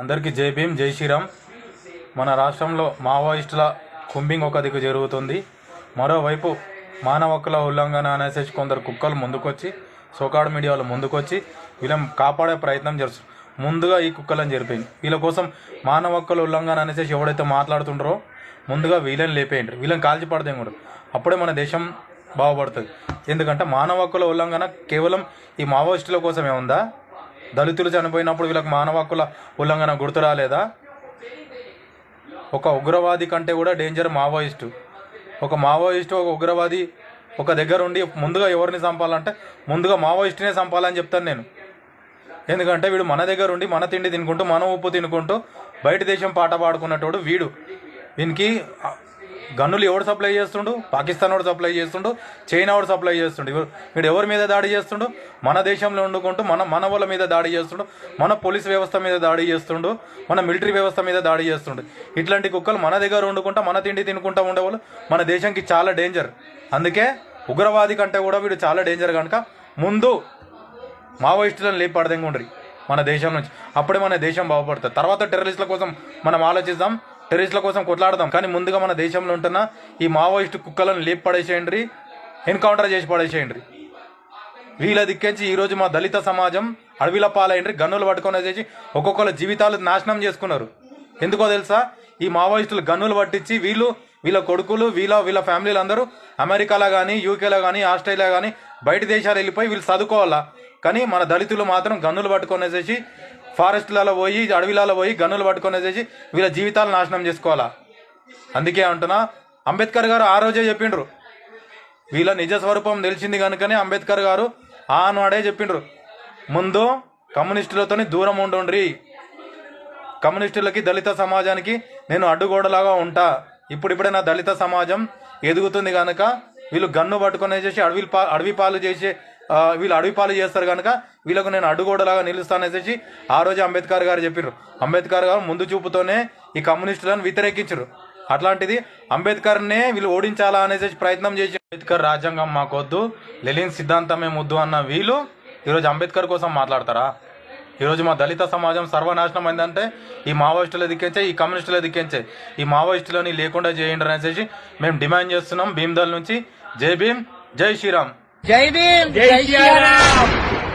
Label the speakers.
Speaker 1: అందరికీ జై భీమ్, జై శ్రీరామ్. మన రాష్ట్రంలో మావోయిస్టుల కుంబింగ్ ఒక దిక్కు జరుగుతుంది. మరోవైపు మానవ హక్కుల ఉల్లంఘన అనేసి కొందరు కుక్కలు ముందుకొచ్చి, సోకాడు మీడియాలో ముందుకొచ్చి వీళ్ళని కాపాడే ప్రయత్నం చేస్తారు. ముందుగా ఈ కుక్కలను జరిపోయింది. వీళ్ళ కోసం మానవ హక్కుల ఉల్లంఘన అనేసి ఎవడైతే మాట్లాడుతుండ్రో ముందుగా వీళ్ళని లేపేయండి, వీళ్ళని కాల్చి పడదేం కూడా. అప్పుడే మన దేశం బాగుపడుతుంది. ఎందుకంటే మానవ హక్కుల ఉల్లంఘన కేవలం ఈ మావోయిస్టుల కోసమే ఉందా? దళితులు చనిపోయినప్పుడు వీళ్ళకి మానవ హక్కుల ఉల్లంఘన గుర్తు రాలేదా? ఒక ఉగ్రవాది కంటే కూడా డేంజర్ మావోయిస్టు. ఒక మావోయిస్టు, ఒక ఉగ్రవాది ఒక దగ్గర ఉండి ముందుగా ఎవరిని చంపాలంటే ముందుగా మావోయిస్టునే చంపాలని చెప్తాను నేను. ఎందుకంటే వీడు మన దగ్గర ఉండి మన తిండి తినుకుంటూ, మన ఉప్పు తినుకుంటూ బయట దేశం పాట పాడుకున్నటోడు వీడు. వీనికి గన్నులు ఎవడు సప్లై చేస్తుండు? పాకిస్తాన్ వాడు సప్లై చేస్తుండు, చైనా వాడు సప్లై చేస్తుండు. వీడు ఎవరి మీద దాడి చేస్తుండు? మన దేశంలో వండుకుంటూ మన వాళ్ళ మీద దాడి చేస్తుండు, మన పోలీస్ వ్యవస్థ మీద దాడి చేస్తుండు, మన మిలిటరీ వ్యవస్థ మీద దాడి చేస్తుండు. ఇట్లాంటి కుక్కలు మన దగ్గర వండుకుంటా మన తిండి తినుకుంటా ఉండేవాళ్ళు మన దేశానికి చాలా డేంజర్. అందుకే ఉగ్రవాది కంటే కూడా వీడు చాలా డేంజర్ కనుక ముందు మావోయిస్టులను లేపి పడదెంగుండ్రి మన దేశం నుంచి. అప్పుడే మన దేశం బాగుపడుతుంది. తర్వాత టెర్రరిస్టుల కోసం మనం ఆలోచిద్దాం, టెర్రరిస్టుల కోసం కొట్లాడదాం. కానీ ముందుగా మన దేశంలో ఉంటున్న ఈ మావోయిస్టు కుక్కలను లేపి పడేసేయండి, ఎన్కౌంటర్ చేసి పడేసేయండి. వీళ్ళ దిక్కించి ఈరోజు మా దళిత సమాజం అడవిల పాలైండ్రి, గన్నులు పట్టుకొని వచ్చేసి ఒక్కొక్కరు జీవితాలు నాశనం చేసుకున్నారు. ఎందుకో తెలుసా? ఈ మావోయిస్టులు గన్నులు పట్టించి వీళ్ళ కొడుకులు వీళ్ళ ఫ్యామిలీలు అందరూ అమెరికాలో కానీ, యూకేలో కానీ, ఆస్ట్రేలియా కానీ బయట దేశాలు వెళ్ళిపోయి వీళ్ళు చదువుకోవాలా. కానీ మన దళితులు మాత్రం గన్నులు పట్టుకొని వచ్చేసి ఫారెస్ట్లలో పోయి, అడవిలలో పోయి గన్నులు పట్టుకొని వచ్చేసి వీళ్ళ జీవితాలు నాశనం చేసుకోవాలా. అందుకే అంటున్నా, అంబేద్కర్ గారు ఆ రోజే చెప్పిండ్రు, వీళ్ళ నిజ స్వరూపం తెలిసింది కనుకనే అంబేద్కర్ గారు ఆనాడే చెప్పిండ్రు, ముందు కమ్యూనిస్టులతో దూరం ఉండుండ్రి, కమ్యూనిస్టులకి దళిత సమాజానికి నేను అడ్డుగోడలాగా ఉంటా. ఇప్పుడిప్పుడే నా దళిత సమాజం ఎదుగుతుంది కనుక వీళ్ళు గన్ను పట్టుకొని చేసి అడవి పాలు చేస్తారు కనుక వీళ్ళకు నేను అడ్డుగోడలాగా నిలుస్తాననేసి ఆ రోజు అంబేద్కర్ గారు చెప్పారు. అంబేద్కర్ గారు ముందు చూపుతోనే ఈ కమ్యూనిస్టులను వ్యతిరేకించారు. అట్లాంటిది అంబేద్కర్నే వీళ్ళు ఓడించాలా అనేసి ప్రయత్నం చేసి, అంబేద్కర్ రాజ్యాంగం మాకొద్దు, లెనిన్ సిద్ధాంతమే ముద్దు అన్న వీళ్ళు ఈరోజు అంబేద్కర్ కోసం మాట్లాడతారా? ఈరోజు మా దళిత సమాజం సర్వనాశనం అయిందంటే ఈ మావోయిస్టుల దిక్కించే, ఈ కమ్యూనిస్టుల దిక్కించే. ఈ మావోయిస్టులని లేకుండా చేయండి అనేసి మేము డిమాండ్ చేస్తున్నాం. భీమ్దల్ నుంచి జై భీమ్, జై శ్రీరామ్.
Speaker 2: జై భీమ్, జై శ్రీరామ్.